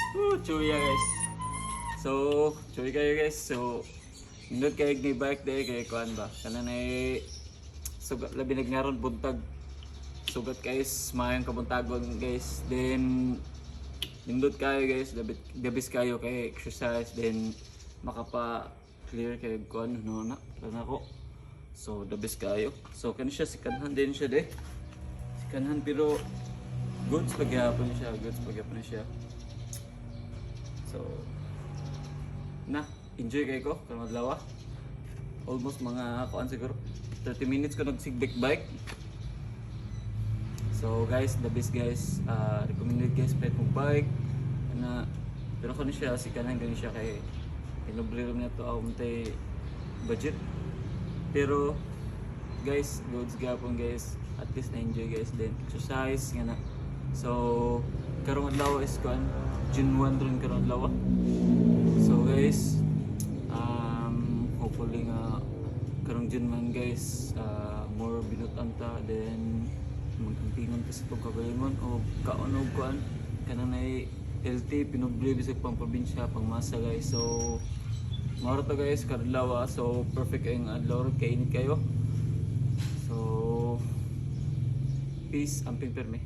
Chuya guys. So, chuya kayo guys. So, nindot kayo ni bike day kay kuan ba? Kana na sugat labi nagngaron buntag. Sugat guys, mayang kabuntagon guys. Then nindot kayo guys, gabis kayo kay exercise then makapa clear kay kuan no na lang ako. So, the best kayo. So, kani siya sikanhan din siya de. Sikanhan pero goods pagyapon siya, goods pagyapon siya. So, na, enjoy kayo ko, karong adlaw. Almost mga kuan siguro 30 minutes ko nagsigbik bike. So guys, the best guys, recommended guys pet mo bike na pero kung siya sikanan gani siya kay pinoblero na to ako tay budget. Pero guys, goods gapon guys, at least na enjoy guys then exercise nga na. So karong adlaw is kuan June 1 rin karong adlaw. So guys, hopefully nga karong June man guys, more binutan ta then magtingon ta sa pagkagalingon o kaon og kuan kanang nay healthy pinobli bisag pang probinsya pang masa guys. So mao to guys kadlaw, so perfect ang adlaw kay init kayo. So peace, amping perme.